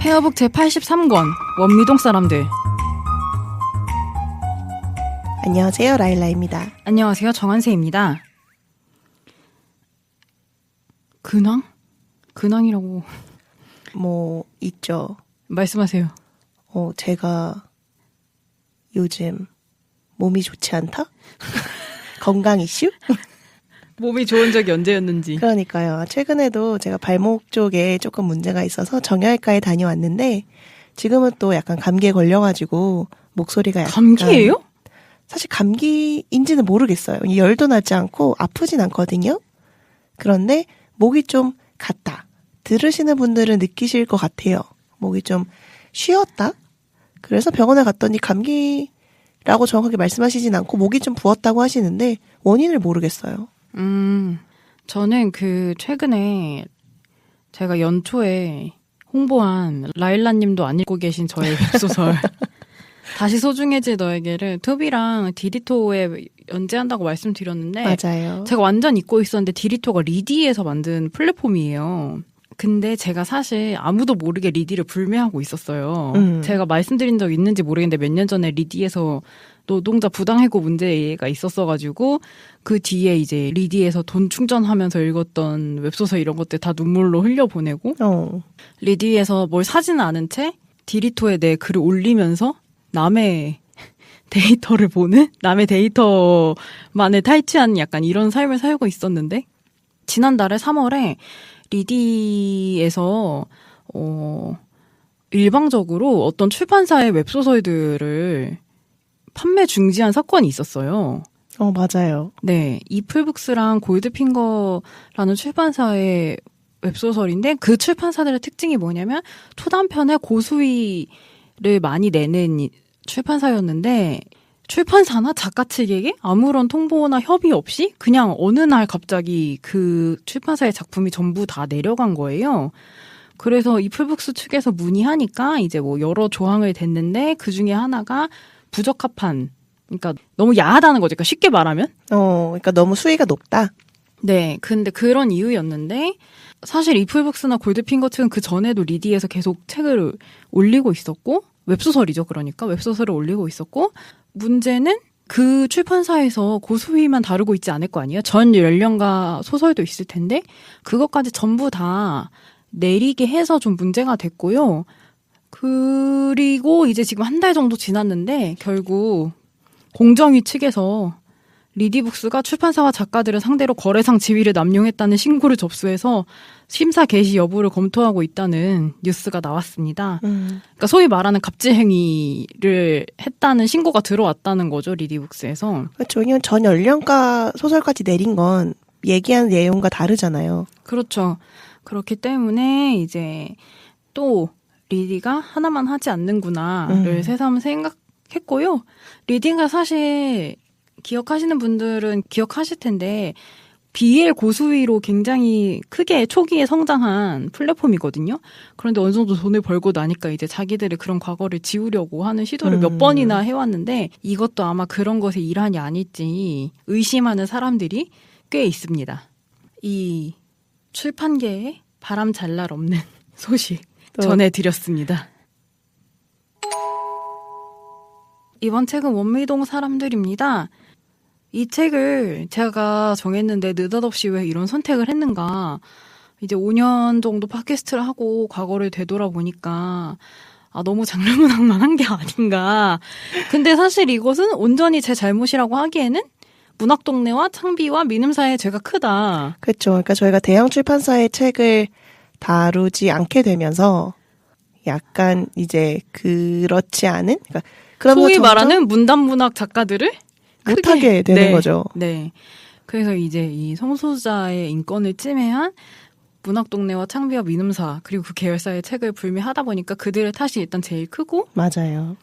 페어북 제83권 원미동 사람들. 안녕하세요, 라일라입니다. 안녕하세요, 정한세입니다. 근황? 근황이라고 뭐 있죠. 말씀하세요. 제가 요즘 몸이 좋지 않다? 건강 이슈? 몸이 좋은 적이 언제였는지. 그러니까요. 최근에도 제가 발목 쪽에 조금 문제가 있어서 정형외과에 다녀왔는데 지금은 또 약간 감기에 걸려가지고 목소리가 약간 감기예요? 사실 감기인지는 모르겠어요. 열도 나지 않고 아프진 않거든요. 그런데 목이 좀 갔다. 들으시는 분들은 느끼실 것 같아요. 목이 좀 쉬었다. 그래서 병원에 갔더니 감기라고 정확하게 말씀하시진 않고 목이 좀 부었다고 하시는데 원인을 모르겠어요. 저는 최근에 제가 연초에 홍보한 라일라님도 안 읽고 계신 저의 웹소설 다시 소중해질 너에게를 투비랑 디리토에 연재한다고 말씀드렸는데 맞아요. 제가 완전 잊고 있었는데 디리토가 리디에서 만든 플랫폼이에요. 근데 제가 사실 아무도 모르게 리디를 불매하고 있었어요. 제가 말씀드린 적 있는지 모르겠는데 몇 년 전에 리디에서 노동자 부당해고 문제가 있었어가지고 그 뒤에 이제 리디에서 돈 충전하면서 읽었던 웹소설 이런 것들 다 눈물로 흘려보내고 리디에서 뭘 사지는 않은 채 디리토에 내 글을 올리면서 남의 데이터를 보는? 남의 데이터만을 탈취하는 약간 이런 삶을 살고 있었는데 지난달에 3월에 리디에서 일방적으로 어떤 출판사의 웹소설들을 판매 중지한 사건이 있었어요. 맞아요. 네, 이플북스랑 골드핑거라는 출판사의 웹소설인데 그 출판사들의 특징이 뭐냐면 초단편에 고수위를 많이 내는 출판사였는데 출판사나 작가 측에게 아무런 통보나 협의 없이 그냥 어느 날 갑자기 그 출판사의 작품이 전부 다 내려간 거예요. 그래서 이플북스 측에서 문의하니까 이제 뭐 여러 조항을 댔는데 그 중에 하나가 부적합한, 그러니까 너무 야하다는 거죠. 그러니까 쉽게 말하면. 그러니까 너무 수위가 높다. 네, 근데 그런 이유였는데 사실 이플북스나 골드핑거 측은 그 전에도 리디에서 계속 책을 올리고 있었고 웹소설이죠. 그러니까 웹소설을 올리고 있었고 문제는 그 출판사에서 고수위만 다루고 있지 않을 거 아니에요. 전 연령과 소설도 있을 텐데 그것까지 전부 다 내리게 해서 좀 문제가 됐고요. 그리고 이제 지금 한 달 정도 지났는데 결국 공정위 측에서 리디북스가 출판사와 작가들을 상대로 거래상 지위를 남용했다는 신고를 접수해서 심사 개시 여부를 검토하고 있다는 뉴스가 나왔습니다. 그러니까 소위 말하는 갑질 행위를 했다는 신고가 들어왔다는 거죠, 리디북스에서. 그렇죠. 왜냐면 전 연령가 소설까지 내린 건 얘기하는 내용과 다르잖아요. 그렇죠. 그렇기 때문에 이제 또 리디가 하나만 하지 않는구나를 새삼 생각했고요. 리디가 사실 기억하시는 분들은 기억하실 텐데 BL 고수위로 굉장히 크게 초기에 성장한 플랫폼이거든요. 그런데 어느 정도 돈을 벌고 나니까 이제 자기들의 그런 과거를 지우려고 하는 시도를 몇 번이나 해왔는데 이것도 아마 그런 것의 일환이 아닐지 의심하는 사람들이 꽤 있습니다. 이 출판계에 바람 잘 날 없는 소식 전해드렸습니다. 이번 책은 원미동 사람들입니다. 이 책을 제가 정했는데 느닷없이 왜 이런 선택을 했는가. 이제 5년 정도 팟캐스트를 하고 과거를 되돌아보니까 너무 장르문학만 한 게 아닌가. 근데 사실 이것은 온전히 제 잘못이라고 하기에는 문학동네와 창비와 민음사의 죄가 크다. 그렇죠. 그러니까 저희가 대형 출판사의 책을 다루지 않게 되면서 약간 이제 그렇지 않은 그러니까 소위 말하는 문단문학 작가들을 못하게 되는 거죠. 네. 그래서 이제 이 성소수자의 인권을 침해한 문학동네와 창비와 민음사 그리고 그 계열사의 책을 불매하다 보니까 그들의 탓이 일단 제일 크고 맞아요.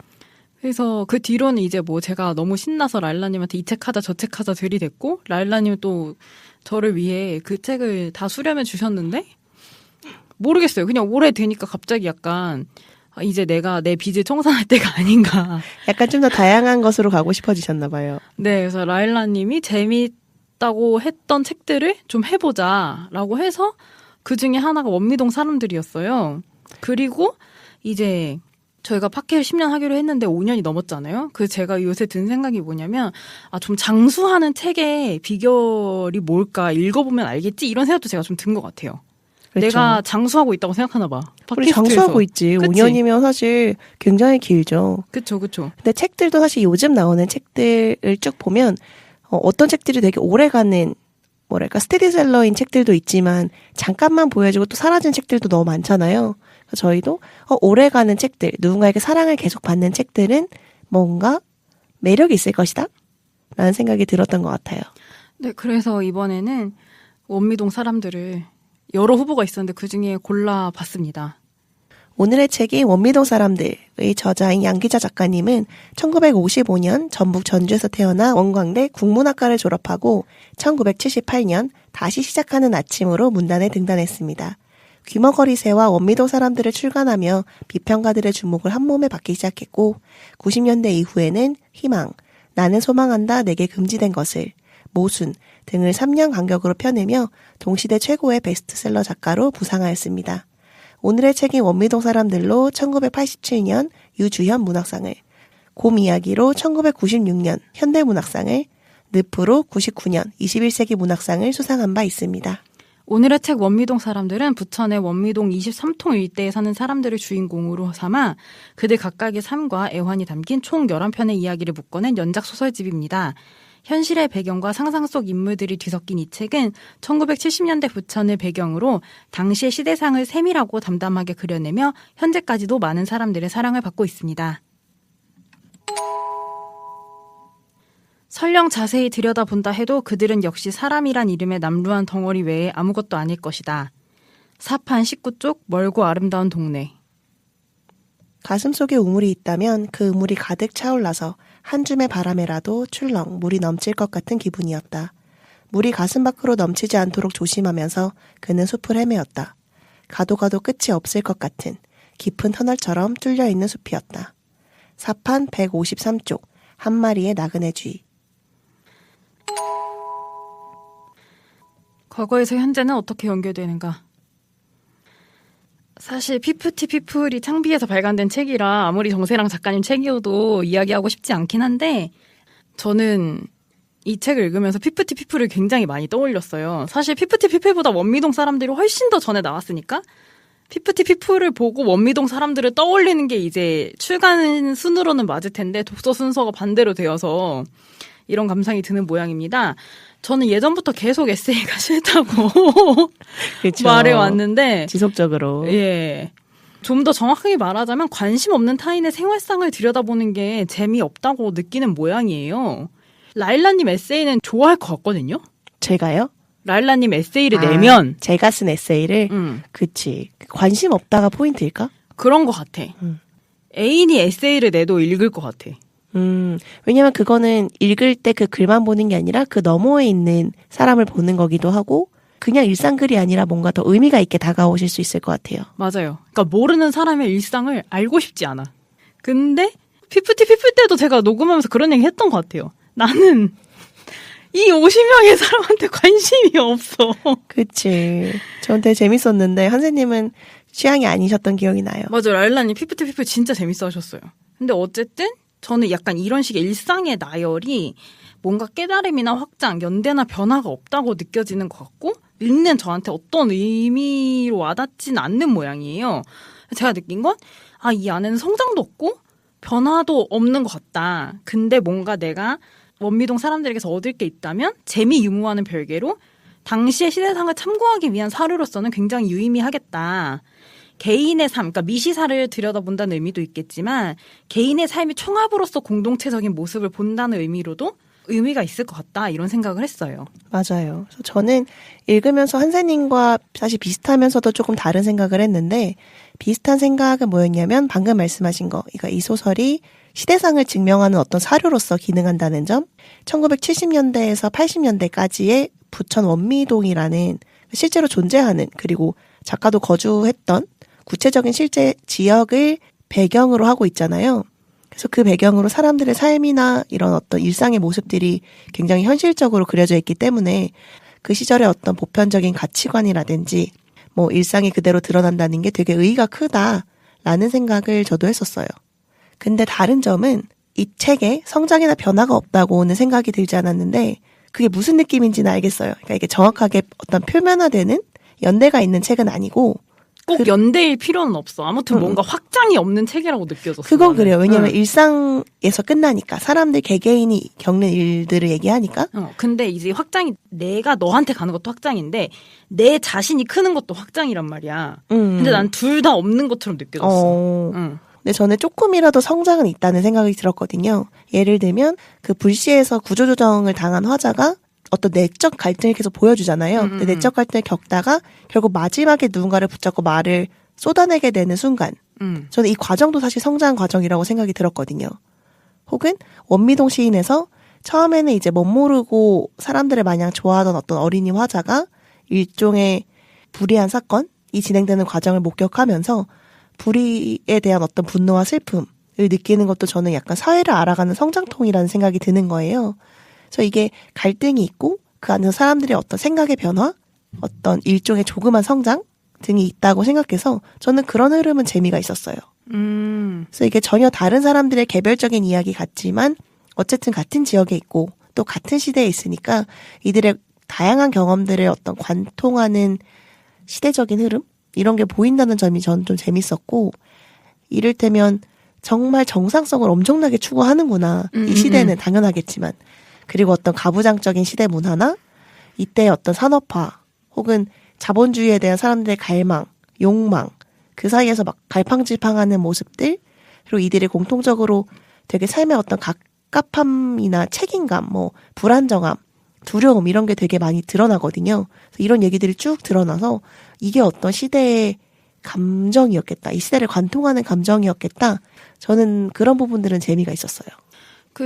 그래서 그 뒤로는 이제 뭐 제가 너무 신나서 라일라님한테 이 책 하자 저 책 하자 들이댔고 라일라님은 또 저를 위해 그 책을 다 수렴해 주셨는데 모르겠어요. 그냥 올해 되니까 갑자기 약간 이제 내가 내 빚을 청산할 때가 아닌가. 약간 좀 더 다양한 것으로 가고 싶어지셨나 봐요. 네, 그래서 라일라님이 재미있다고 했던 책들을 좀 해보자라고 해서 그 중에 하나가 원미동 사람들이었어요. 그리고 이제 저희가 팟캐를 10년 하기로 했는데 5년이 넘었잖아요. 그래서 제가 요새 든 생각이 뭐냐면 좀 장수하는 책의 비결이 뭘까 읽어보면 알겠지 이런 생각도 제가 좀 든 것 같아요. 그렇죠. 내가 장수하고 있다고 생각하나 봐. 우리 팟캐스트에서. 장수하고 있지. 그치? 5년이면 사실 굉장히 길죠. 그쵸. 근데 책들도 사실 요즘 나오는 책들을 쭉 보면 어떤 책들이 되게 오래가는 뭐랄까 스테디셀러인 책들도 있지만 잠깐만 보여주고 또 사라진 책들도 너무 많잖아요. 그래서 저희도 오래가는 책들, 누군가에게 사랑을 계속 받는 책들은 뭔가 매력이 있을 것이다 라는 생각이 들었던 것 같아요. 네, 그래서 이번에는 원미동 사람들을 여러 후보가 있었는데 그중에 골라봤습니다. 오늘의 책이 원미동 사람들의 저자인 양기자 작가님은 1955년 전북 전주에서 태어나 원광대 국문학과를 졸업하고 1978년 다시 시작하는 아침으로 문단에 등단했습니다. 귀머거리새와 원미동 사람들을 출간하며 비평가들의 주목을 한몸에 받기 시작했고 90년대 이후에는 희망, 나는 소망한다 내게 금지된 것을, 모순 등을 3년 간격으로 펴내며 동시대 최고의 베스트셀러 작가로 부상하였습니다. 오늘의 책인 원미동 사람들로 1987년 유주현 문학상을, 곰 이야기로 1996년 현대문학상을, 늪으로 99년 21세기 문학상을 수상한 바 있습니다. 오늘의 책 원미동 사람들은 부천의 원미동 23통 일대에 사는 사람들을 주인공으로 삼아 그들 각각의 삶과 애환이 담긴 총 11편의 이야기를 묶어낸 연작 소설집입니다. 현실의 배경과 상상 속 인물들이 뒤섞인 이 책은 1970년대 부천을 배경으로 당시의 시대상을 세밀하고 담담하게 그려내며 현재까지도 많은 사람들의 사랑을 받고 있습니다. 설령 자세히 들여다본다 해도 그들은 역시 사람이란 이름의 남루한 덩어리 외에 아무것도 아닐 것이다. 사판 19쪽 멀고 아름다운 동네. 가슴속에 우물이 있다면 그 우물이 가득 차올라서 한 줌의 바람에라도 출렁 물이 넘칠 것 같은 기분이었다. 물이 가슴 밖으로 넘치지 않도록 조심하면서 그는 숲을 헤매었다. 가도 끝이 없을 것 같은 깊은 터널처럼 뚫려있는 숲이었다. 사판 153쪽 한 마리의 나그네 쥐. 과거에서 현재는 어떻게 연결되는가? 사실 피프티 피플이 창비에서 발간된 책이라 아무리 정세랑 작가님 책이어도 이야기하고 싶지 않긴 한데 저는 이 책을 읽으면서 피프티 피플을 굉장히 많이 떠올렸어요. 사실 피프티 피플보다 원미동 사람들이 훨씬 더 전에 나왔으니까 피프티 피플을 보고 원미동 사람들을 떠올리는 게 이제 출간 순으로는 맞을 텐데 독서 순서가 반대로 되어서 이런 감상이 드는 모양입니다. 저는 예전부터 계속 에세이가 싫다고 그렇죠. 말해왔는데 지속적으로. 예. 좀 더 정확하게 말하자면 관심 없는 타인의 생활상을 들여다보는 게 재미없다고 느끼는 모양이에요. 라일라님 에세이는 좋아할 것 같거든요. 제가요? 라일라님 에세이를 내면 제가 쓴 에세이를 그치. 관심 없다가 포인트일까? 그런 것 같아. 애인이 에세이를 내도 읽을 것 같아. 왜냐면 그거는 읽을 때 그 글만 보는 게 아니라 그 너머에 있는 사람을 보는 거기도 하고 그냥 일상글이 아니라 뭔가 더 의미가 있게 다가오실 수 있을 것 같아요. 맞아요. 그러니까 모르는 사람의 일상을 알고 싶지 않아. 근데 피프티 피플 때도 제가 녹음하면서 그런 얘기 했던 것 같아요. 나는 이 50명의 사람한테 관심이 없어. 그치. 전 되게 재밌었는데 한세님은 취향이 아니셨던 기억이 나요. 맞아요. 라일라님 피프티 피플 진짜 재밌어 하셨어요. 근데 어쨌든 저는 약간 이런 식의 일상의 나열이 뭔가 깨달음이나 확장, 연대나 변화가 없다고 느껴지는 것 같고 읽는 저한테 어떤 의미로 와닿진 않는 모양이에요. 제가 느낀 건 이 안에는 성장도 없고 변화도 없는 것 같다. 근데 뭔가 내가 원미동 사람들에게서 얻을 게 있다면 재미 유무와는 별개로 당시의 시대상을 참고하기 위한 사료로서는 굉장히 유의미하겠다. 개인의 삶, 그러니까 미시사를 들여다본다는 의미도 있겠지만 개인의 삶의 총합으로서 공동체적인 모습을 본다는 의미로도 의미가 있을 것 같다 이런 생각을 했어요. 맞아요. 그래서 저는 읽으면서 한세님과 사실 비슷하면서도 조금 다른 생각을 했는데 비슷한 생각은 뭐였냐면 방금 말씀하신 거. 그러니까 이 소설이 시대상을 증명하는 어떤 사료로서 기능한다는 점. 1970년대에서 80년대까지의 부천 원미동이라는 실제로 존재하는 그리고 작가도 거주했던 구체적인 실제 지역을 배경으로 하고 있잖아요. 그래서 그 배경으로 사람들의 삶이나 이런 어떤 일상의 모습들이 굉장히 현실적으로 그려져 있기 때문에 그 시절의 어떤 보편적인 가치관이라든지 뭐 일상이 그대로 드러난다는 게 되게 의의가 크다라는 라는 생각을 저도 했었어요. 근데 다른 점은 이 책에 성장이나 변화가 없다고는 생각이 들지 않았는데 그게 무슨 느낌인지는 알겠어요. 그러니까 이게 정확하게 어떤 표면화되는 연대가 있는 책은 아니고 꼭 연대일 필요는 없어. 아무튼 뭔가 확장이 없는 책이라고 느껴졌어. 그건 나는. 그래요. 왜냐면 일상에서 끝나니까 사람들 개개인이 겪는 일들을 얘기하니까. 근데 이제 확장이 내가 너한테 가는 것도 확장인데 내 자신이 크는 것도 확장이란 말이야. 근데 난 둘 다 없는 것처럼 느껴졌어. 근데 저는 조금이라도 성장은 있다는 생각이 들었거든요. 예를 들면 그 불시에서 구조조정을 당한 화자가 어떤 내적 갈등을 계속 보여주잖아요. 근데 내적 갈등을 겪다가 결국 마지막에 누군가를 붙잡고 말을 쏟아내게 되는 순간 저는 이 과정도 사실 성장 과정이라고 생각이 들었거든요. 혹은 원미동 시인에서 처음에는 이제 멋모르고 사람들을 마냥 좋아하던 어떤 어린이 화자가 일종의 불의한 사건이 진행되는 과정을 목격하면서 불의에 대한 어떤 분노와 슬픔을 느끼는 것도 저는 약간 사회를 알아가는 성장통이라는 생각이 드는 거예요. 그래서 이게 갈등이 있고 그 안에서 사람들의 어떤 생각의 변화, 어떤 일종의 조그만 성장 등이 있다고 생각해서 저는 그런 흐름은 재미가 있었어요. 그래서 이게 전혀 다른 사람들의 개별적인 이야기 같지만 어쨌든 같은 지역에 있고 또 같은 시대에 있으니까 이들의 다양한 경험들을 어떤 관통하는 시대적인 흐름? 이런 게 보인다는 점이 저는 좀 재밌었고 이를테면 정말 정상성을 엄청나게 추구하는구나. 이 시대는 당연하겠지만 그리고 어떤 가부장적인 시대 문화나 이때의 어떤 산업화 혹은 자본주의에 대한 사람들의 갈망, 욕망 그 사이에서 막 갈팡질팡하는 모습들 그리고 이들이 공통적으로 되게 삶의 어떤 갑갑함이나 책임감, 뭐 불안정함, 두려움 이런 게 되게 많이 드러나거든요. 그래서 이런 얘기들이 쭉 드러나서 이게 어떤 시대의 감정이었겠다. 이 시대를 관통하는 감정이었겠다. 저는 그런 부분들은 재미가 있었어요.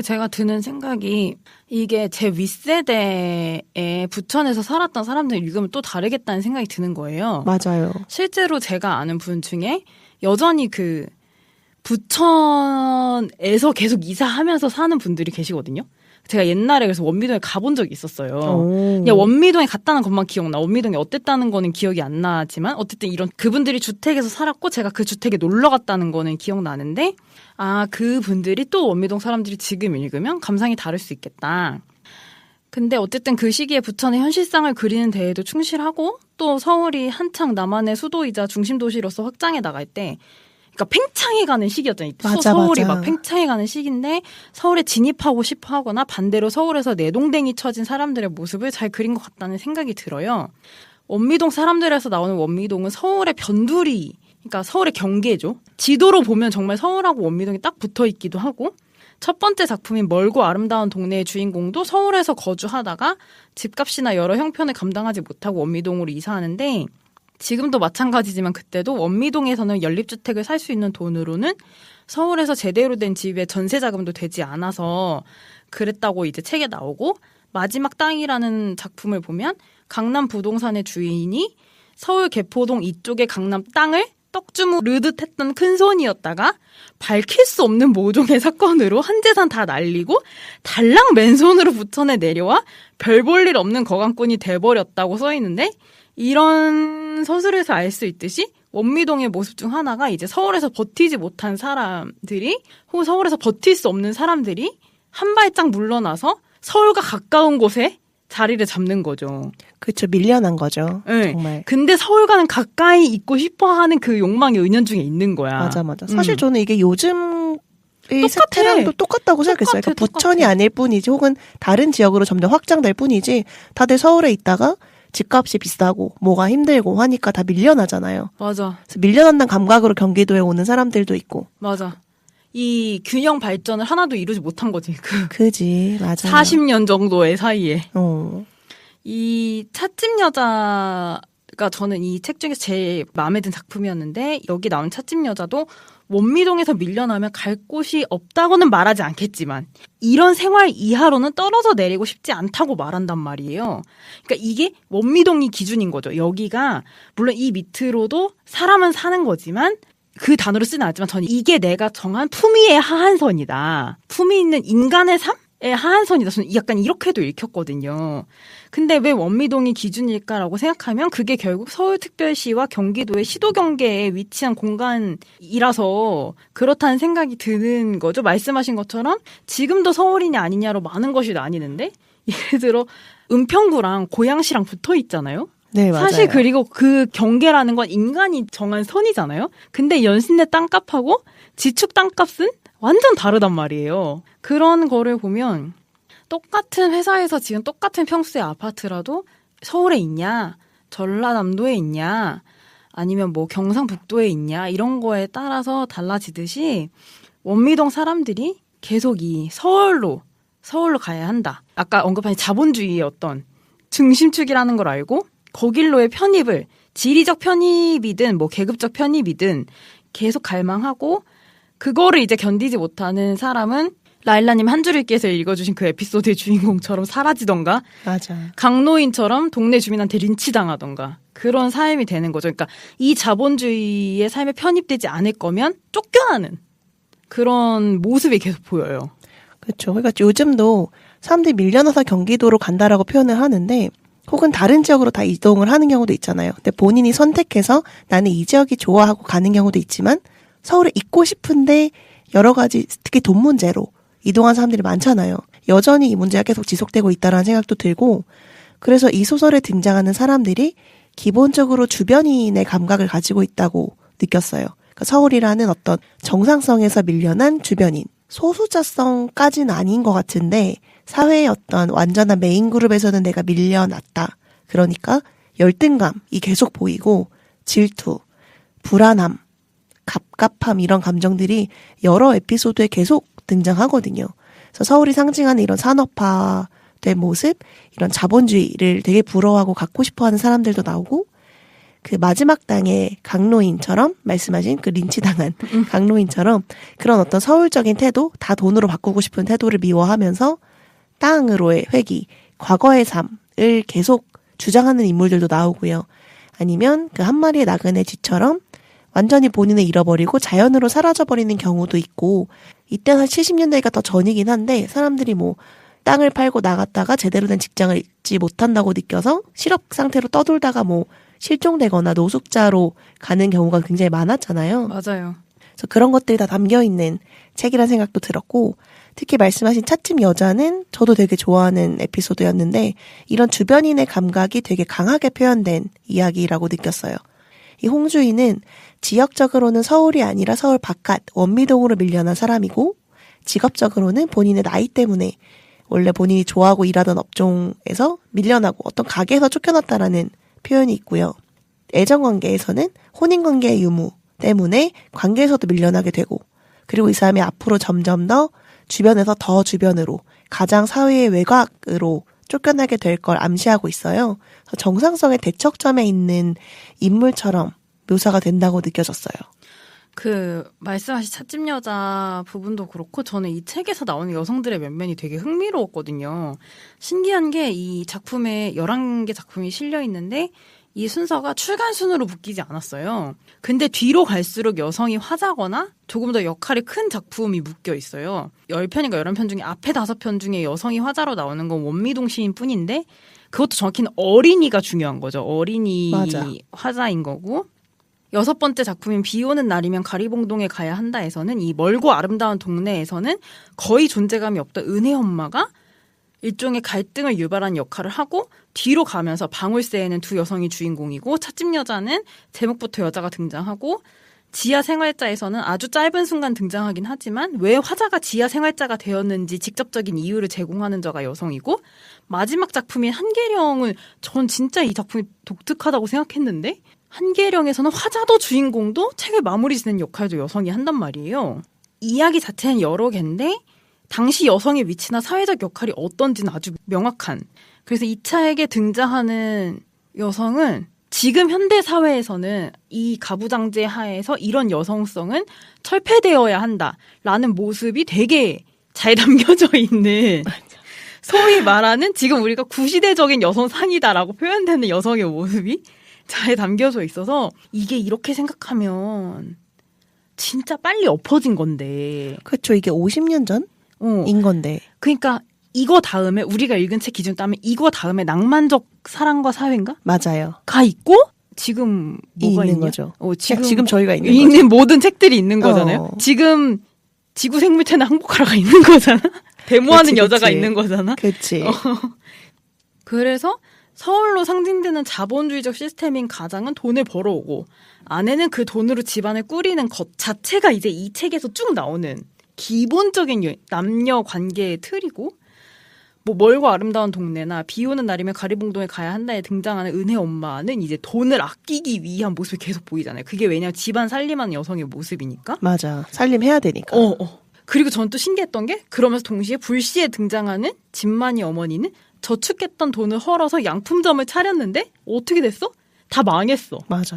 제가 드는 생각이 이게 제 윗세대에 부천에서 살았던 사람들 읽으면 또 다르겠다는 생각이 드는 거예요. 맞아요. 실제로 제가 아는 분 중에 여전히 부천에서 계속 이사하면서 사는 분들이 계시거든요. 제가 옛날에 그래서 원미동에 가본 적이 있었어요. 그냥 원미동에 갔다는 것만 기억나. 원미동이 어땠다는 거는 기억이 안 나지만 어쨌든 이런 그분들이 주택에서 살았고 제가 그 주택에 놀러 갔다는 거는 기억나는데 그분들이 또 원미동 사람들이 지금 읽으면 감상이 다를 수 있겠다. 근데 어쨌든 그 시기에 부천의 현실상을 그리는 데에도 충실하고 또 서울이 한창 남한의 수도이자 중심 도시로서 확장해 나갈 때 그러니까 팽창해가는 시기였잖아요. 서울이 막 팽창해가는 시기인데 서울에 진입하고 싶어 하거나 반대로 서울에서 내동댕이 쳐진 사람들의 모습을 잘 그린 것 같다는 생각이 들어요. 원미동 사람들에서 나오는 원미동은 서울의 변두리, 그러니까 서울의 경계죠. 지도로 보면 정말 서울하고 원미동이 딱 붙어 있기도 하고 첫 번째 작품인 멀고 아름다운 동네의 주인공도 서울에서 거주하다가 집값이나 여러 형편을 감당하지 못하고 원미동으로 이사하는데 지금도 마찬가지지만 그때도 원미동에서는 연립주택을 살 수 있는 돈으로는 서울에서 제대로 된 집의 전세 자금도 되지 않아서 그랬다고 이제 책에 나오고 마지막 땅이라는 작품을 보면 강남 부동산의 주인이 서울 개포동 이쪽의 강남 땅을 떡주무르듯 했던 큰손이었다가 밝힐 수 없는 모종의 사건으로 한 재산 다 날리고 달랑 맨손으로 부천에 내려와 별 볼 일 없는 거강꾼이 돼버렸다고 써있는데 이런 서술에서 알 수 있듯이 원미동의 모습 중 하나가 이제 서울에서 버티지 못한 사람들이 혹은 서울에서 버틸 수 없는 사람들이 한 발짝 물러나서 서울과 가까운 곳에 자리를 잡는 거죠. 그렇죠. 밀려난 거죠. 네. 정말. 근데 서울과는 가까이 있고 싶어하는 그 욕망이 은연중에 있는 거야. 맞아. 사실 저는 이게 요즘의 세태랑도 똑같다고 생각했어요. 그러니까 부천이 아닐 뿐이지 혹은 다른 지역으로 점점 확장될 뿐이지 다들 서울에 있다가 집값이 비싸고 뭐가 힘들고 하니까 다 밀려나잖아요. 맞아. 그래서 밀려난다는 감각으로 경기도에 오는 사람들도 있고. 맞아. 이 균형 발전을 하나도 이루지 못한 거지. 그지, 맞아. 40년 정도의 사이에. 어. 이 찻집 여자가 저는 이 책 중에서 제일 마음에 든 작품이었는데 여기 나온 찻집 여자도 원미동에서 밀려나면 갈 곳이 없다고는 말하지 않겠지만 이런 생활 이하로는 떨어져 내리고 싶지 않다고 말한단 말이에요. 그러니까 이게 원미동이 기준인 거죠. 여기가 물론 이 밑으로도 사람은 사는 거지만 그 단어를 쓰진 않지만 저는 이게 내가 정한 품위의 하한선이다. 품위 있는 인간의 삶? 하한선이다. 저는 약간 이렇게도 읽혔거든요. 근데 왜 원미동이 기준일까라고 생각하면 그게 결국 서울특별시와 경기도의 시도 경계에 위치한 공간이라서 그렇다는 생각이 드는 거죠. 말씀하신 것처럼 지금도 서울이냐 아니냐로 많은 것이 나뉘는데 예를 들어 은평구랑 고양시랑 붙어 있잖아요. 네, 맞아요. 사실 그리고 그 경계라는 건 인간이 정한 선이잖아요. 근데 연신내 땅값하고 지축 땅값은 완전 다르단 말이에요. 그런 거를 보면 똑같은 회사에서 지금 똑같은 평수의 아파트라도 서울에 있냐, 전라남도에 있냐, 아니면 뭐 경상북도에 있냐 이런 거에 따라서 달라지듯이 원미동 사람들이 계속 이 서울로 가야 한다. 아까 언급한 자본주의의 어떤 중심축이라는 걸 알고 거길로의 편입을 지리적 편입이든 뭐 계급적 편입이든 계속 갈망하고 그거를 이제 견디지 못하는 사람은 라일라님 한 줄 읽기에서 읽어주신 그 에피소드의 주인공처럼 사라지던가 맞아. 강노인처럼 동네 주민한테 린치당하던가 그런 삶이 되는 거죠. 그러니까 이 자본주의의 삶에 편입되지 않을 거면 쫓겨나는 그런 모습이 계속 보여요. 그렇죠. 그러니까 요즘도 사람들이 밀려나서 경기도로 간다라고 표현을 하는데 혹은 다른 지역으로 다 이동을 하는 경우도 있잖아요. 근데 본인이 선택해서 나는 이 지역이 좋아하고 가는 경우도 있지만 서울에 있고 싶은데 여러 가지 특히 돈 문제로 이동한 사람들이 많잖아요. 여전히 이 문제가 계속 지속되고 있다는 생각도 들고 그래서 이 소설에 등장하는 사람들이 기본적으로 주변인의 감각을 가지고 있다고 느꼈어요. 그러니까 서울이라는 어떤 정상성에서 밀려난 주변인. 소수자성까지는 아닌 것 같은데 사회의 어떤 완전한 메인 그룹에서는 내가 밀려났다. 그러니까 열등감이 계속 보이고 질투, 불안함, 갑갑함 이런 감정들이 여러 에피소드에 계속 등장하거든요. 그래서 서울이 상징하는 이런 산업화된 모습, 이런 자본주의를 되게 부러워하고 갖고 싶어하는 사람들도 나오고 그 마지막 당의 강노인처럼 말씀하신 그 린치당한 강노인처럼 그런 어떤 서울적인 태도, 다 돈으로 바꾸고 싶은 태도를 미워하면서 땅으로의 회귀, 과거의 삶을 계속 주장하는 인물들도 나오고요. 아니면 그 한 마리의 나그네 쥐처럼 완전히 본인을 잃어버리고 자연으로 사라져버리는 경우도 있고 이때는 한 70년대가 더 전이긴 한데 사람들이 뭐 땅을 팔고 나갔다가 제대로 된 직장을 잃지 못한다고 느껴서 실업 상태로 떠돌다가 뭐 실종되거나 노숙자로 가는 경우가 굉장히 많았잖아요. 맞아요. 그래서 그런 것들이 다 담겨있는 책이라는 생각도 들었고 특히 말씀하신 찻집 여자는 저도 되게 좋아하는 에피소드였는데 이런 주변인의 감각이 되게 강하게 표현된 이야기라고 느꼈어요. 이 홍주인은 지역적으로는 서울이 아니라 서울 바깥 원미동으로 밀려난 사람이고 직업적으로는 본인의 나이 때문에 원래 본인이 좋아하고 일하던 업종에서 밀려나고 어떤 가게에서 쫓겨났다라는 표현이 있고요. 애정관계에서는 혼인관계의 유무 때문에 관계에서도 밀려나게 되고 그리고 이 사람이 앞으로 점점 더 주변에서 더 주변으로 가장 사회의 외곽으로 쫓겨나게 될 걸 암시하고 있어요. 그래서 정상성의 대척점에 있는 인물처럼 묘사가 된다고 느껴졌어요. 그 말씀하신 찻집 여자 부분도 그렇고 저는 이 책에서 나오는 여성들의 면면이 되게 흥미로웠거든요. 신기한 게 이 작품에 11개 작품이 실려 있는데 이 순서가 출간 순으로 묶이지 않았어요. 근데 뒤로 갈수록 여성이 화자거나 조금 더 역할이 큰 작품이 묶여 있어요. 10편인가 11편 중에 앞에 5편 중에 여성이 화자로 나오는 건 원미동 시인 뿐인데 그것도 정확히는 어린이가 중요한 거죠. 어린이 맞아. 화자인 거고 6번째 작품인 비 오는 날이면 가리봉동에 가야 한다에서는 이 멀고 아름다운 동네에서는 거의 존재감이 없던 은혜 엄마가 일종의 갈등을 유발한 역할을 하고 뒤로 가면서 방울새에는 두 여성이 주인공이고 찻집 여자는 제목부터 여자가 등장하고 지하 생활자에서는 아주 짧은 순간 등장하긴 하지만 왜 화자가 지하 생활자가 되었는지 직접적인 이유를 제공하는 자가 여성이고 마지막 작품인 한계령은 전 진짜 이 작품이 독특하다고 생각했는데 한계령에서는 화자도 주인공도 책을 마무리 짓는 역할도 여성이 한단 말이에요. 이야기 자체는 여러 개인데 당시 여성의 위치나 사회적 역할이 어떤지는 아주 명확한. 그래서 이 책에 등장하는 여성은 지금 현대 사회에서는 이 가부장제 하에서 이런 여성성은 철폐되어야 한다라는 모습이 되게 잘 담겨져 있는 소위 말하는 지금 우리가 구시대적인 여성상이다라고 표현되는 여성의 모습이 잘 담겨져 있어서 이게 이렇게 생각하면 진짜 빨리 엎어진 건데. 그렇죠. 이게 50년 전인 건데. 그러니까 이거 다음에 우리가 읽은 책 기준 따면 이거 다음에 낭만적 사랑과 사회인가? 맞아요. 가 있고 지금 뭐가 있는 있냐? 거죠. 지금 저희가 있는 있는 거죠. 모든 책들이 있는 거잖아요. 지금 지구 생물체나 항복하라가 있는 거잖아. 데모하는 여자가 그치. 있는 거잖아. 그치. 그래서 서울로 상징되는 자본주의적 시스템인 가장은 돈을 벌어오고 아내는 그 돈으로 집안을 꾸리는 것 자체가 이제 이 책에서 쭉 나오는 기본적인 남녀 관계의 틀이고 뭐 멀고 아름다운 동네나 비 오는 날이면 가리봉동에 가야 한다에 등장하는 은혜 엄마는 이제 돈을 아끼기 위한 모습이 계속 보이잖아요. 그게 왜냐면 집안 살림하는 여성의 모습이니까. 맞아. 살림해야 되니까. 그리고 전 또 신기했던 게 그러면서 동시에 불시에 등장하는 진만이 어머니는 저축했던 돈을 헐어서 양품점을 차렸는데 어떻게 됐어? 다 망했어. 맞아.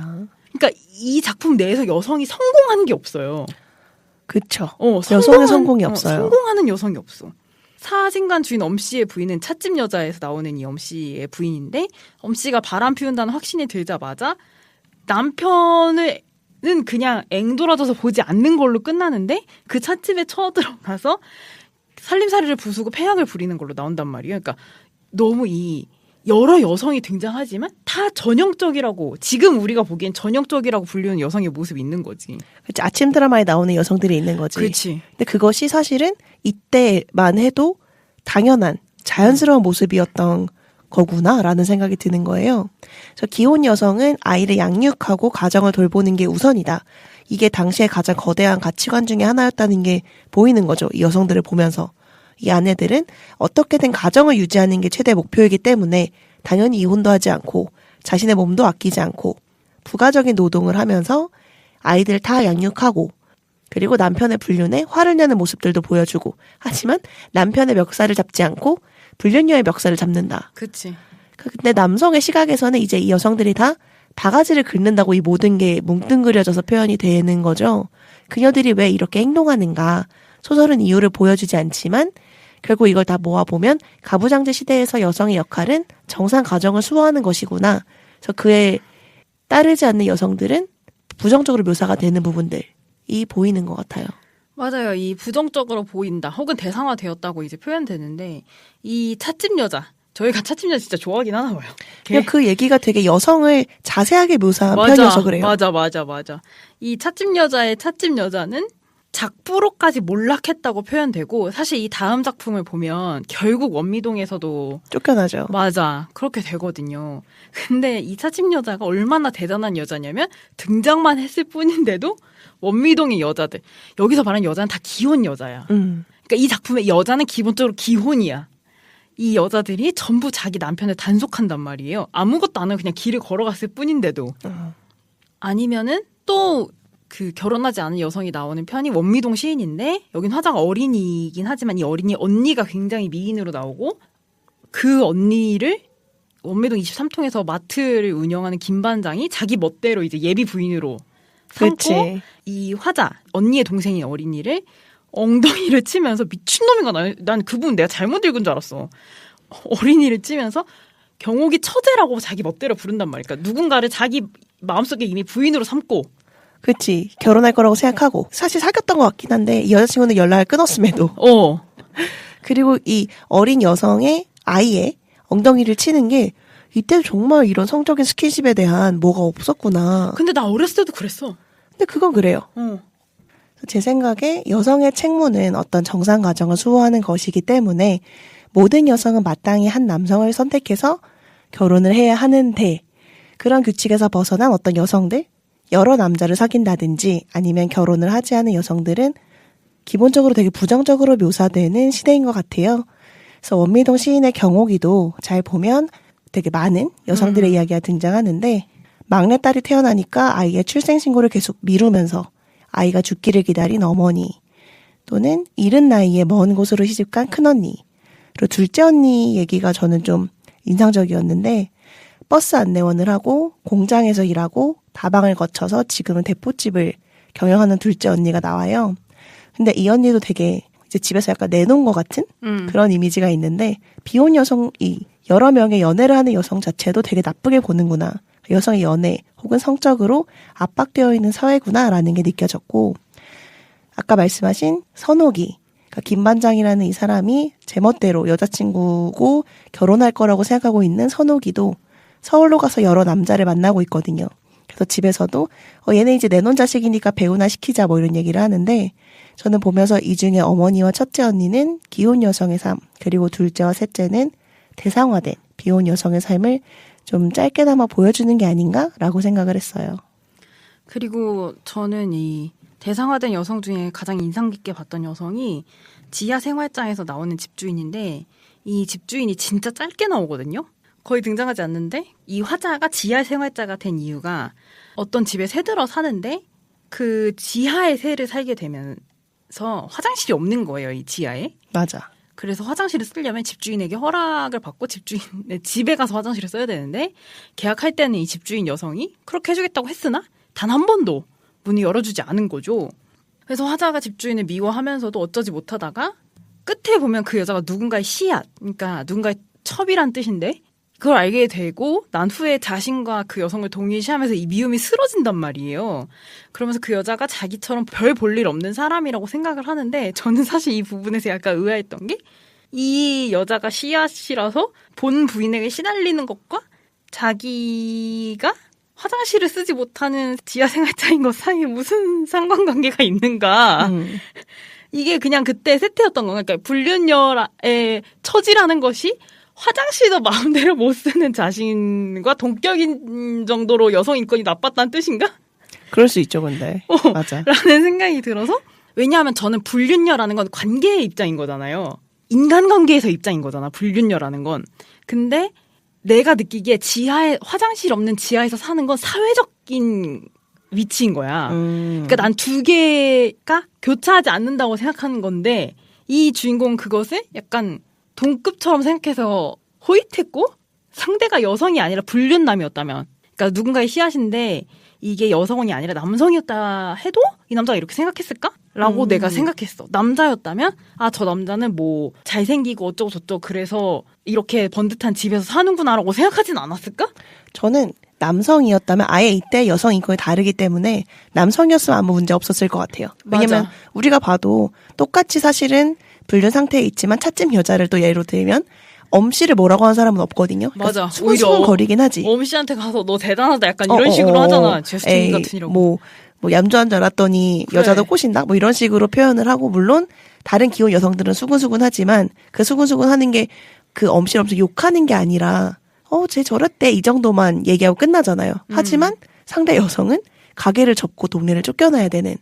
그러니까 이 작품 내에서 여성이 성공한 게 없어요. 그쵸. 여성의 성공이 없어요. 성공하는 여성이 없어. 사진관 주인 엄씨의 부인은 찻집 여자에서 나오는 이 엄씨의 부인인데 엄씨가 바람 피운다는 확신이 들자마자 남편은 그냥 앵돌아져서 보지 않는 걸로 끝나는데 그 찻집에 쳐들어가서 살림살이를 부수고 패악을 부리는 걸로 나온단 말이에요. 그러니까 너무 이 여러 여성이 등장하지만 다 전형적이라고 지금 우리가 보기엔 전형적이라고 불리는 여성의 모습이 있는 거지. 그치. 아침 드라마에 나오는 여성들이 있는 거지. 그렇지. 근데 그것이 사실은 이때만 해도 당연한 자연스러운 모습이었던 거구나라는 생각이 드는 거예요. 그래서 기혼 여성은 아이를 양육하고 가정을 돌보는 게 우선이다. 이게 당시에 가장 거대한 가치관 중에 하나였다는 게 보이는 거죠. 이 여성들을 보면서. 이 아내들은 어떻게든 가정을 유지하는 게 최대 목표이기 때문에 당연히 이혼도 하지 않고 자신의 몸도 아끼지 않고 부가적인 노동을 하면서 아이들 다 양육하고 그리고 남편의 불륜에 화를 내는 모습들도 보여주고 하지만 남편의 멱살을 잡지 않고 불륜녀의 멱살을 잡는다. 그치. 근데 남성의 시각에서는 이제 이 여성들이 다 바가지를 긁는다고 이 모든 게 뭉뚱그려져서 표현이 되는 거죠. 그녀들이 왜 이렇게 행동하는가. 소설은 이유를 보여주지 않지만 결국 이걸 다 모아보면 가부장제 시대에서 여성의 역할은 정상 가정을 수호하는 것이구나. 그래서 그에 따르지 않는 여성들은 부정적으로 묘사가 되는 부분들이 보이는 것 같아요. 맞아요. 이 부정적으로 보인다 혹은 대상화되었다고 이제 표현되는데 이 찻집 여자 저희가 찻집 여자 진짜 좋아하긴 하나 봐요. 그냥 그 얘기가 되게 여성을 자세하게 묘사한 편이어서 그래요. 맞아. 이 찻집 여자의 찻집 여자는 작부로까지 몰락했다고 표현되고 사실 이 다음 작품을 보면 결국 원미동에서도 쫓겨나죠. 맞아. 그렇게 되거든요. 근데 이 찻집 여자가 얼마나 대단한 여자냐면 등장만 했을 뿐인데도 원미동의 여자들 여기서 말하는 여자는 다 기혼 여자야. 그러니까 이 작품의 여자는 기본적으로 기혼이야. 이 여자들이 전부 자기 남편을 단속한단 말이에요. 아무것도 안 하고 그냥 길을 걸어갔을 뿐인데도. 아니면은 또 그 결혼하지 않은 여성이 나오는 편이 원미동 시인인데 여긴 화자가 어린이이긴 하지만 이 어린이 언니가 굉장히 미인으로 나오고 그 언니를 원미동 23통에서 마트를 운영하는 김 반장이 자기 멋대로 이제 예비 부인으로 삼고 그치. 이 화자 언니의 동생인 어린이를 엉덩이를 치면서 미친놈인가 난 그 부분 내가 잘못 읽은 줄 알았어. 어린이를 치면서 경옥이 처제라고 자기 멋대로 부른단 말이야. 그러니까 누군가를 자기 마음속에 이미 부인으로 삼고 그치. 결혼할 거라고 생각하고 사실 사귀었던 것 같긴 한데 이 여자친구는 연락을 끊었음에도 그리고 이 어린 여성의 아이의 엉덩이를 치는 게 이때 정말 이런 성적인 스킨십에 대한 뭐가 없었구나. 근데 나 어렸을 때도 그랬어. 근데 그건 그래요. 제 생각에 여성의 책무는 어떤 정상 가정을 수호하는 것이기 때문에 모든 여성은 마땅히 한 남성을 선택해서 결혼을 해야 하는데 그런 규칙에서 벗어난 어떤 여성들 여러 남자를 사귄다든지 아니면 결혼을 하지 않은 여성들은 기본적으로 되게 부정적으로 묘사되는 시대인 것 같아요. 그래서 원미동 시인의 경옥이도 잘 보면 되게 많은 여성들의 이야기가 등장하는데 막내딸이 태어나니까 아이의 출생신고를 계속 미루면서 아이가 죽기를 기다린 어머니 또는 이른 나이에 먼 곳으로 시집간 큰언니 그리고 둘째 언니 얘기가 저는 좀 인상적이었는데 버스 안내원을 하고 공장에서 일하고 다방을 거쳐서 지금은 대포집을 경영하는 둘째 언니가 나와요. 근데 이 언니도 되게 이제 집에서 약간 내놓은 것 같은 그런 이미지가 있는데 비혼 여성이 여러 명의 연애를 하는 여성 자체도 되게 나쁘게 보는구나. 여성의 연애 혹은 성적으로 압박되어 있는 사회구나라는 게 느껴졌고 아까 말씀하신 선옥이 그러니까 김 반장이라는 이 사람이 제멋대로 여자친구고 결혼할 거라고 생각하고 있는 선옥이도 서울로 가서 여러 남자를 만나고 있거든요. 그래서 집에서도 얘네 이제 내놓은 자식이니까 배우나 시키자 뭐 이런 얘기를 하는데 저는 보면서 이 중에 어머니와 첫째 언니는 기혼 여성의 삶, 그리고 둘째와 셋째는 대상화된 비혼 여성의 삶을 좀 짧게나마 보여주는 게 아닌가라고 생각을 했어요. 그리고 저는 이 대상화된 여성 중에 가장 인상 깊게 봤던 여성이 지하 생활장에서 나오는 집주인인데 이 집주인이 진짜 짧게 나오거든요. 거의 등장하지 않는데 이 화자가 지하 생활자가 된 이유가 어떤 집에 새들어 사는데 그 지하에 새를 살게 되면서 화장실이 없는 거예요. 이 지하에. 맞아. 그래서 화장실을 쓰려면 집주인에게 허락을 받고 집주인의 집에 가서 화장실을 써야 되는데 계약할 때는 이 집주인 여성이 그렇게 해주겠다고 했으나 단 한 번도 문을 열어주지 않은 거죠. 그래서 화자가 집주인을 미워하면서도 어쩌지 못하다가 끝에 보면 그 여자가 누군가의 씨앗, 그러니까 누군가의 첩이란 뜻인데 그걸 알게 되고 난 후에 자신과 그 여성을 동일시하면서 이 미움이 쓰러진단 말이에요. 그러면서 그 여자가 자기처럼 별 볼 일 없는 사람이라고 생각을 하는데 저는 사실 이 부분에서 약간 의아했던 게 이 여자가 씨앗이라서 본 부인에게 시달리는 것과 자기가 화장실을 쓰지 못하는 지하생활자인 것 사이에 무슨 상관관계가 있는가. 이게 그냥 그때 세태였던 건가. 그러니까 불륜녀의 처지라는 것이 화장실도 마음대로 못 쓰는 자신과 동격인 정도로 여성 인권이 나빴다는 뜻인가? 그럴 수 있죠, 근데. 맞아. 라는 생각이 들어서 왜냐하면 저는 불륜녀라는 건 관계의 입장인 거잖아요. 인간관계에서 입장인 거잖아, 불륜녀라는 건. 근데 내가 느끼기에 지하에 화장실 없는 지하에서 사는 건 사회적인 위치인 거야. 그러니까 난 두 개가 교차하지 않는다고 생각하는 건데 이 주인공은 그것을 약간 동급처럼 생각해서 호의했고 상대가 여성이 아니라 불륜남이었다면 그러니까 누군가의 씨앗인데 이게 여성이 아니라 남성이었다 해도 이 남자가 이렇게 생각했을까? 라고 내가 생각했어. 남자였다면 저 남자는 뭐 잘생기고 어쩌고 저쩌고 그래서 이렇게 번듯한 집에서 사는구나 라고 생각하진 않았을까? 저는 남성이었다면 아예 이때 여성 인권이 다르기 때문에 남성이었으면 아무 문제 없었을 것 같아요. 왜냐면 맞아. 우리가 봐도 똑같이 사실은 불륜 상태에 있지만 차츰 여자를 또 예로 들면 엄씨를 뭐라고 하는 사람은 없거든요. 맞아. 수근수근 거리긴 하지. 엄씨한테 가서 너 대단하다 약간 이런 식으로 하잖아. 제스팅 같은 이런 거. 뭐 얌전한 줄 알았더니 그래. 여자도 꼬신다? 뭐 이런 식으로 표현을 하고 물론 다른 기혼 여성들은 수근수근 하지만 그 수근수근 하는 게 그 엄씨를 엄청 욕하는 게 아니라 쟤 저랬대 이 정도만 얘기하고 끝나잖아요. 하지만 상대 여성은 가게를 접고 동네를 쫓겨나야 되는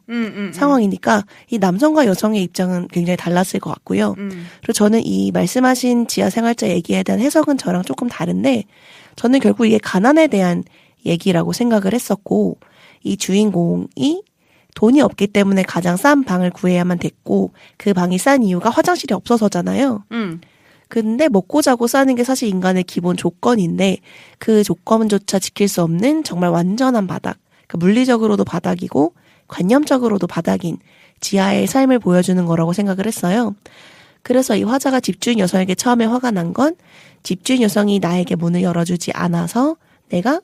상황이니까 이 남성과 여성의 입장은 굉장히 달랐을 것 같고요. 그리고 저는 이 말씀하신 지하생활자 얘기에 대한 해석은 저랑 조금 다른데 저는 결국 이게 가난에 대한 얘기라고 생각을 했었고 이 주인공이 돈이 없기 때문에 가장 싼 방을 구해야만 됐고 그 방이 싼 이유가 화장실이 없어서잖아요. 근데 먹고 자고 사는 게 사실 인간의 기본 조건인데 그 조건조차 지킬 수 없는 정말 완전한 바닥, 그러니까 물리적으로도 바닥이고 관념적으로도 바닥인 지하의 삶을 보여주는 거라고 생각을 했어요. 그래서 이 화자가 집주인 여성에게 처음에 화가 난 건 집주인 여성이 나에게 문을 열어주지 않아서 내가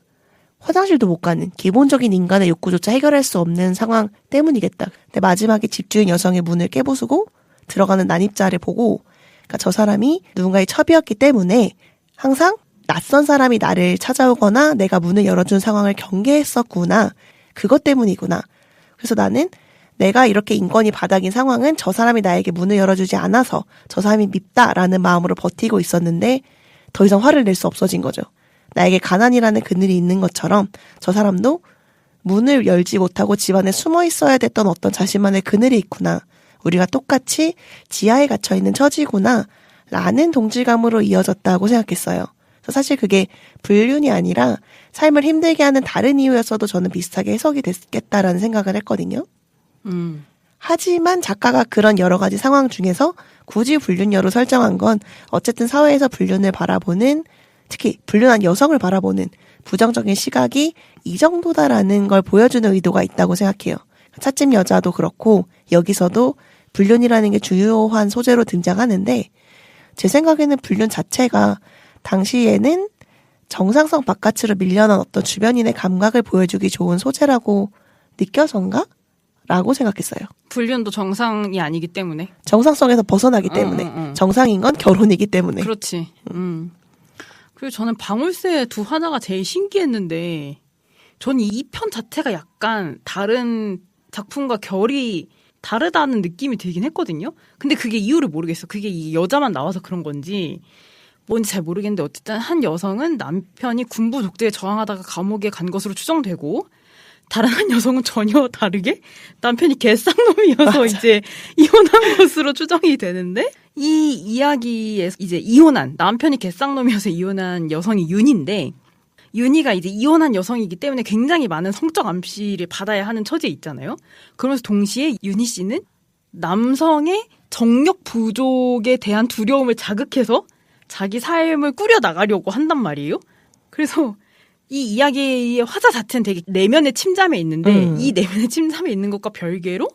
화장실도 못 가는 기본적인 인간의 욕구조차 해결할 수 없는 상황 때문이겠다. 근데 마지막에 집주인 여성의 문을 깨부수고 들어가는 난입자를 보고 그러니까 저 사람이 누군가의 첩이었기 때문에 항상 낯선 사람이 나를 찾아오거나 내가 문을 열어준 상황을 경계했었구나. 그것 때문이구나. 그래서 나는 내가 이렇게 인권이 바닥인 상황은 저 사람이 나에게 문을 열어주지 않아서 저 사람이 밉다라는 마음으로 버티고 있었는데 더 이상 화를 낼 수 없어진 거죠. 나에게 가난이라는 그늘이 있는 것처럼 저 사람도 문을 열지 못하고 집안에 숨어 있어야 됐던 어떤 자신만의 그늘이 있구나. 우리가 똑같이 지하에 갇혀있는 처지구나 라는 동질감으로 이어졌다고 생각했어요. 그래서 사실 그게 불륜이 아니라 삶을 힘들게 하는 다른 이유였어도 저는 비슷하게 해석이 됐겠다라는 생각을 했거든요. 하지만 작가가 그런 여러 가지 상황 중에서 굳이 불륜녀로 설정한 건 어쨌든 사회에서 불륜을 바라보는 특히 불륜한 여성을 바라보는 부정적인 시각이 이 정도다라는 걸 보여주는 의도가 있다고 생각해요. 차츰 여자도 그렇고 여기서도 불륜이라는 게 주요한 소재로 등장하는데 제 생각에는 불륜 자체가 당시에는 정상성 바깥으로 밀려난 어떤 주변인의 감각을 보여주기 좋은 소재라고 느껴서인가? 라고 생각했어요. 불륜도 정상이 아니기 때문에. 정상성에서 벗어나기 때문에. 정상인 건 결혼이기 때문에. 그렇지. 그리고 저는 방울새 두 화자가 제일 신기했는데 저는 이 편 자체가 약간 다른 작품과 결이 다르다는 느낌이 들긴 했거든요. 근데 그게 이유를 모르겠어. 그게 이 여자만 나와서 그런 건지 뭔지 잘 모르겠는데 어쨌든 한 여성은 남편이 군부 독재에 저항하다가 감옥에 간 것으로 추정되고 다른 한 여성은 전혀 다르게 남편이 개쌍놈이어서 이제 이혼한 것으로 추정이 되는데 이 이야기에서 이제 이혼한 남편이 개쌍놈이어서 이혼한 여성이 윤인데 윤희가 이제 이혼한 여성이기 때문에 굉장히 많은 성적 암시를 받아야 하는 처지에 있잖아요. 그러면서 동시에 윤희 씨는 남성의 정력 부족에 대한 두려움을 자극해서 자기 삶을 꾸려나가려고 한단 말이에요. 그래서 이 이야기의 화자 자체는 되게 내면의 침잠에 있는데 이 내면의 침잠에 있는 것과 별개로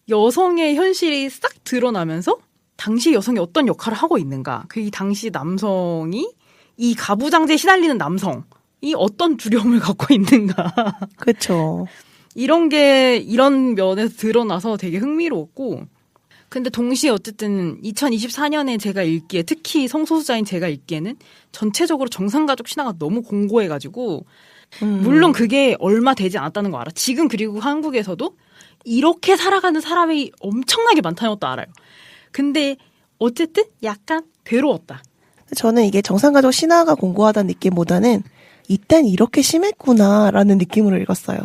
여성의 현실이 싹 드러나면서 당시 여성이 어떤 역할을 하고 있는가. 그 이 당시 남성이 이 가부장제에 시달리는 남성이 어떤 두려움을 갖고 있는가. 그렇죠. 이런 게 이런 면에서 드러나서 되게 흥미로웠고 근데 동시에 어쨌든 2024년에 제가 읽기에 특히 성소수자인 제가 읽기에는 전체적으로 정상가족 신화가 너무 공고해가지고 물론 그게 얼마 되지 않았다는 거 알아. 지금 그리고 한국에서도 이렇게 살아가는 사람이 엄청나게 많다는 것도 알아요. 근데 어쨌든 약간 괴로웠다. 저는 이게 정상가족 신화가 공고하다는 느낌보다는 이땐 이렇게 심했구나라는 느낌으로 읽었어요.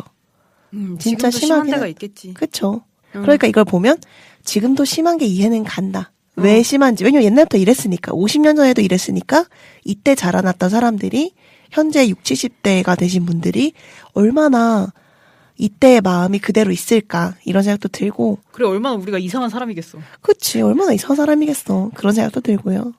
진짜 심한 데가 있겠지. 그렇죠. 그러니까 이걸 보면 지금도 심한 게 이해는 간다. 왜 심한지. 왜냐면 옛날부터 이랬으니까. 50년 전에도 이랬으니까 이때 자라났던 사람들이 현재 60, 70대가 되신 분들이 얼마나 이때의 마음이 그대로 있을까 이런 생각도 들고. 그래 얼마나 우리가 이상한 사람이겠어. 그치. 얼마나 이상한 사람이겠어. 그런 생각도 들고요.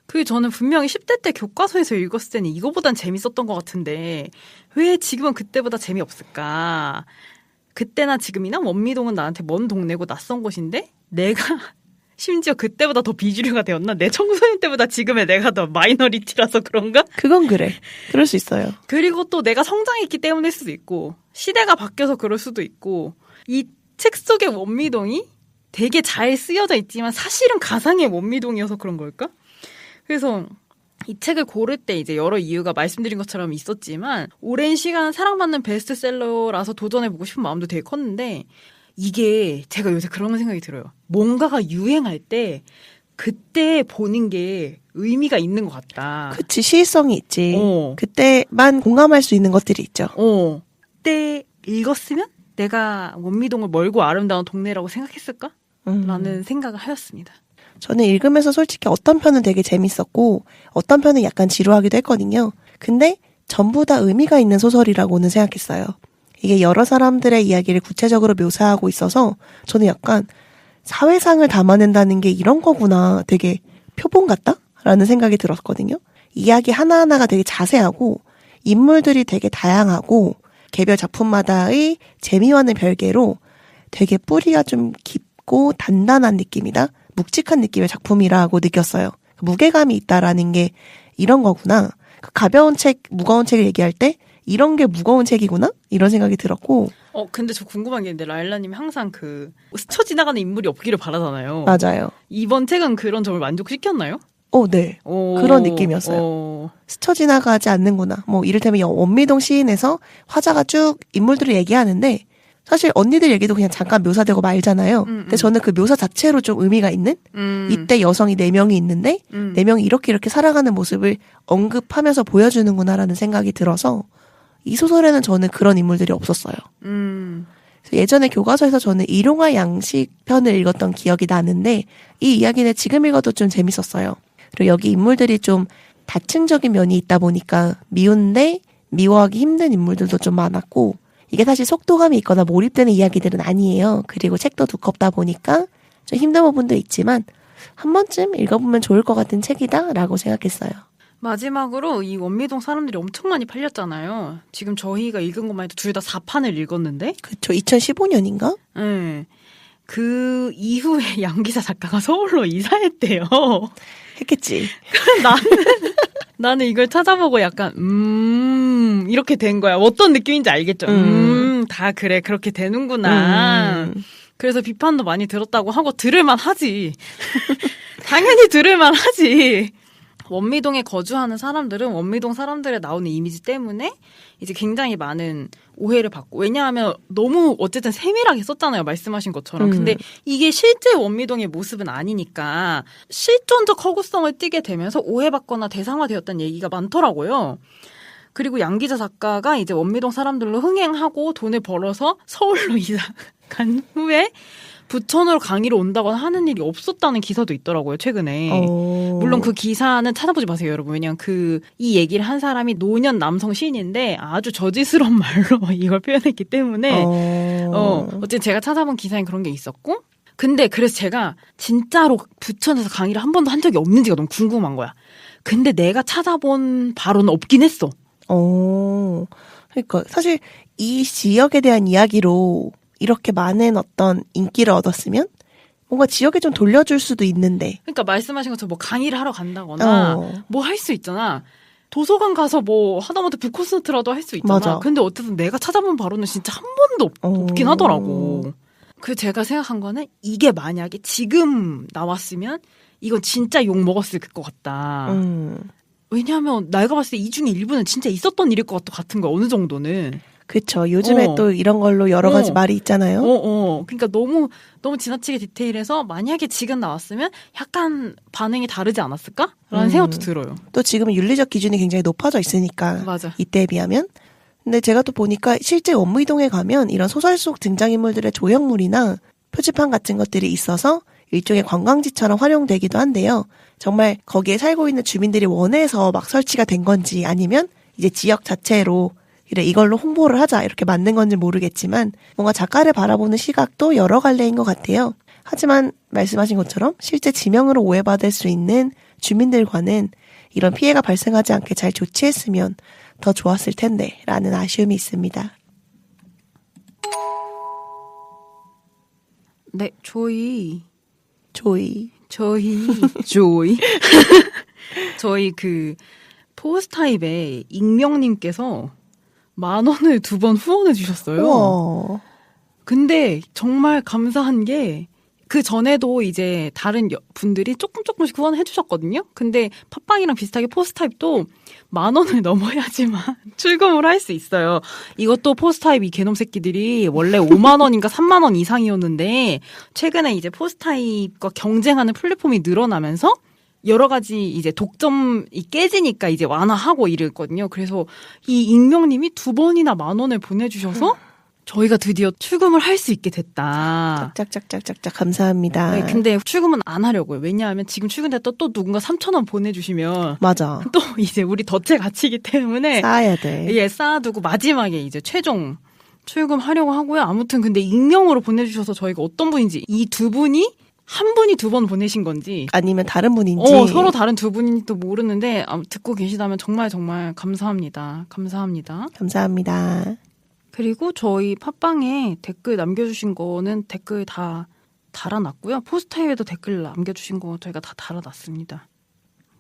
그게 저는 분명히 10대 때 교과서에서 읽었을 때는 이거보단 재밌었던 것 같은데 왜 지금은 그때보다 재미없을까. 그때나 지금이나 원미동은 나한테 먼 동네고 낯선 곳인데 내가 심지어 그때보다 더 비주류가 되었나? 내 청소년 때보다 지금의 내가 더 마이너리티라서 그런가? 그건 그래. 그럴 수 있어요. 그리고 또 내가 성장했기 때문일 수도 있고 시대가 바뀌어서 그럴 수도 있고 이 책 속의 원미동이 되게 잘 쓰여져 있지만 사실은 가상의 원미동이어서 그런 걸까? 그래서 이 책을 고를 때 이제 여러 이유가 말씀드린 것처럼 있었지만 오랜 시간 사랑받는 베스트셀러라서 도전해보고 싶은 마음도 되게 컸는데 이게 제가 요새 그런 생각이 들어요. 뭔가가 유행할 때 그때 보는 게 의미가 있는 것 같다. 그치. 시의성이 있지. 그때만 공감할 수 있는 것들이 있죠. 그때 읽었으면 내가 원미동을 멀고 아름다운 동네라고 생각했을까? 라는 생각을 하였습니다. 저는 읽으면서 솔직히 어떤 편은 되게 재밌었고 어떤 편은 약간 지루하기도 했거든요. 근데 전부 다 의미가 있는 소설이라고는 생각했어요. 이게 여러 사람들의 이야기를 구체적으로 묘사하고 있어서 저는 약간 사회상을 담아낸다는 게 이런 거구나. 되게 표본 같다? 라는 생각이 들었거든요. 이야기 하나하나가 되게 자세하고 인물들이 되게 다양하고 개별 작품마다의 재미와는 별개로 되게 뿌리가 좀 깊고 단단한 느낌이다. 묵직한 느낌의 작품이라고 느꼈어요. 무게감이 있다라는 게 이런 거구나. 가벼운 책, 무거운 책을 얘기할 때 이런 게 무거운 책이구나? 이런 생각이 들었고. 근데 저 궁금한 게 있는데 라일라님이 항상 그 스쳐 지나가는 인물이 없기를 바라잖아요. 맞아요. 이번 책은 그런 점을 만족시켰나요? 네. 그런 느낌이었어요. 스쳐 지나가지 않는구나. 뭐 이를테면 원미동 시인에서 화자가 쭉 인물들을 얘기하는데 사실 언니들 얘기도 그냥 잠깐 묘사되고 말잖아요. 근데 저는 그 묘사 자체로 좀 의미가 있는 이때 여성이 4명이 있는데 4명이 이렇게 살아가는 모습을 언급하면서 보여주는구나라는 생각이 들어서 이 소설에는 저는 그런 인물들이 없었어요. 예전에 교과서에서 저는 일용화 양식 편을 읽었던 기억이 나는데 이 이야기는 지금 읽어도 좀 재밌었어요. 그리고 여기 인물들이 좀 다층적인 면이 있다 보니까 미운데 미워하기 힘든 인물들도 좀 많았고 이게 사실 속도감이 있거나 몰입되는 이야기들은 아니에요. 그리고 책도 두껍다 보니까 좀 힘든 부분도 있지만 한 번쯤 읽어보면 좋을 것 같은 책이다라고 생각했어요. 마지막으로 이 원미동 사람들이 엄청 많이 팔렸잖아요. 지금 저희가 읽은 것만 해도 둘 다 4판을 읽었는데. 그렇죠. 2015년인가? 네. 그 이후에 양기사 작가가 서울로 이사했대요. 했겠지. 나는 이걸 찾아보고 약간 이렇게 된 거야. 어떤 느낌인지 알겠죠? 다 그래. 그렇게 되는구나. 그래서 비판도 많이 들었다고 하고 들을만 하지. 당연히 들을만 하지. 원미동에 거주하는 사람들은 원미동 사람들의 나오는 이미지 때문에 이제 굉장히 많은 오해를 받고, 왜냐하면 너무 어쨌든 세밀하게 썼잖아요. 말씀하신 것처럼. 근데 이게 실제 원미동의 모습은 아니니까 실존적 허구성을 띠게 되면서 오해받거나 대상화되었다는 얘기가 많더라고요. 그리고 양 기자 작가가 이제 원미동 사람들로 흥행하고 돈을 벌어서 서울로 이사 간 후에 부천으로 강의를 온다거나 하는 일이 없었다는 기사도 있더라고요, 최근에. 물론 그 기사는 찾아보지 마세요, 여러분. 왜냐면 이 얘기를 한 사람이 노년 남성 시인인데 아주 저지스러운 말로 이걸 표현했기 때문에, 어쨌든 제가 찾아본 기사에 그런 게 있었고, 근데 그래서 제가 진짜로 부천에서 강의를 한 번도 한 적이 없는지가 너무 궁금한 거야. 근데 내가 찾아본 바로는 없긴 했어. 그러니까 사실 이 지역에 대한 이야기로 이렇게 많은 어떤 인기를 얻었으면 뭔가 지역에 좀 돌려줄 수도 있는데. 그러니까 말씀하신 것처럼 뭐 강의를 하러 간다거나 뭐 할 수 있잖아. 도서관 가서 뭐 하다못해 북코스트라도 할 수 있잖아. 맞아. 근데 어쨌든 내가 찾아본 바로는 진짜 한 번도 없긴 하더라고. 그래서 제가 생각한 거는 이게 만약에 지금 나왔으면 이건 진짜 욕 먹었을 것 같다. 왜냐하면 내가 봤을 때 이 중에 일부는 진짜 있었던 일일 것 같은 거야. 어느 정도는. 그쵸. 요즘에 또 이런 걸로 여러 가지 말이 있잖아요. 그러니까 너무 지나치게 디테일해서 만약에 지금 나왔으면 약간 반응이 다르지 않았을까라는 생각도 들어요. 또 지금은 윤리적 기준이 굉장히 높아져 있으니까. 맞아. 이때에 비하면. 근데 제가 또 보니까 실제 원무이동에 가면 이런 소설 속 등장인물들의 조형물이나 표지판 같은 것들이 있어서 일종의 관광지처럼 활용되기도 한데요. 정말 거기에 살고 있는 주민들이 원해서 막 설치가 된 건지 아니면 이제 지역 자체로 그래 이걸로 홍보를 하자 이렇게 만든 건지 모르겠지만 뭔가 작가를 바라보는 시각도 여러 갈래인 것 같아요. 하지만 말씀하신 것처럼 실제 지명으로 오해받을 수 있는 주민들과는 이런 피해가 발생하지 않게 잘 조치했으면 더 좋았을 텐데 라는 아쉬움이 있습니다. 네, 조이 저희 그 포스타입에 익명님께서 10,000원을 2번 후원해 주셨어요. 우와. 근데 정말 감사한 게 그 전에도 이제 다른 분들이 조금씩 후원해 주셨거든요. 근데 팟빵이랑 비슷하게 포스타입도 10,000원을 넘어야지만 출금을 할 수 있어요. 이것도 포스타입 이 개놈 새끼들이 원래 50,000원인가 30,000원 이상이었는데 최근에 이제 포스타입과 경쟁하는 플랫폼이 늘어나면서 여러 가지 이제 독점이 깨지니까 이제 완화하고 이랬거든요. 그래서 이 익명님이 2번이나 10,000원을 보내주셔서 저희가 드디어 출금을 할 수 있게 됐다. 짝짝짝짝짝 감사합니다. 네, 근데 출금은 안 하려고요. 왜냐하면 지금 출금됐다 또 누군가 3,000원 보내주시면 맞아. 또 이제 우리 덫에 갇히기 때문에 쌓아야 돼. 예, 쌓아두고 마지막에 이제 최종 출금하려고 하고요. 아무튼 근데 익명으로 보내주셔서 저희가 어떤 분인지 이 두 분이 한 분이 2번 보내신 건지 아니면 다른 분인지 서로 다른 두 분인지도 모르는데 듣고 계시다면 정말 감사합니다. 감사합니다. 그리고 저희 팟빵에 댓글 남겨주신 거는 댓글 다 달아놨고요. 포스타입에도 댓글 남겨주신 거 저희가 다 달아놨습니다.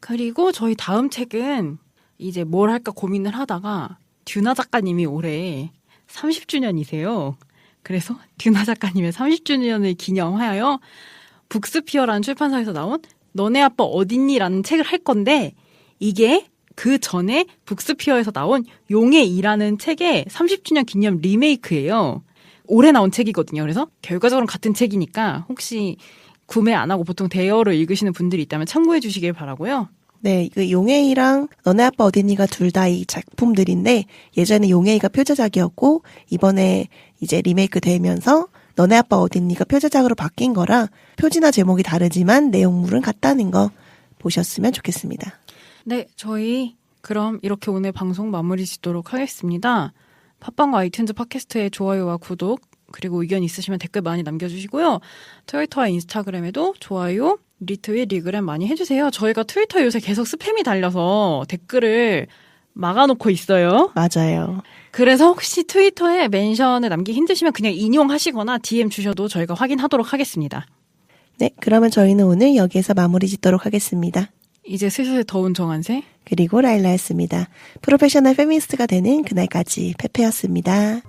그리고 저희 다음 책은 이제 뭘 할까 고민을 하다가 듀나 작가님이 올해 30주년이세요. 그래서 듀나 작가님의 30주년을 기념하여 북스피어라는 출판사에서 나온 너네 아빠 어딨니라는 책을 할 건데 이게 그 전에 북스피어에서 나온 용의 이라는 책의 30주년 기념 리메이크예요. 올해 나온 책이거든요. 그래서 결과적으로는 같은 책이니까 혹시 구매 안 하고 보통 대여로 읽으시는 분들이 있다면 참고해 주시길 바라고요. 네, 그 용해이랑 너네 아빠 어딨니가 둘 다 이 작품들인데 예전에 용해이가 표제작이었고 이번에 이제 리메이크 되면서 너네 아빠 어딨니가 표제작으로 바뀐 거라 표지나 제목이 다르지만 내용물은 같다는 거 보셨으면 좋겠습니다. 네, 저희 그럼 이렇게 오늘 방송 마무리 짓도록 하겠습니다. 팟빵과 아이튠즈 팟캐스트의 좋아요와 구독 그리고 의견 있으시면 댓글 많이 남겨주시고요. 트위터와 인스타그램에도 좋아요, 리트윗, 리그램 많이 해주세요. 저희가 트위터 요새 계속 스팸이 달려서 댓글을 막아놓고 있어요. 맞아요. 그래서 혹시 트위터에 멘션을 남기기 힘드시면 그냥 인용하시거나 DM 주셔도 저희가 확인하도록 하겠습니다. 네, 그러면 저희는 오늘 여기에서 마무리 짓도록 하겠습니다. 이제 슬슬 더운 정한세 그리고 라일라였습니다. 프로페셔널 페미니스트가 되는 그날까지 페페였습니다.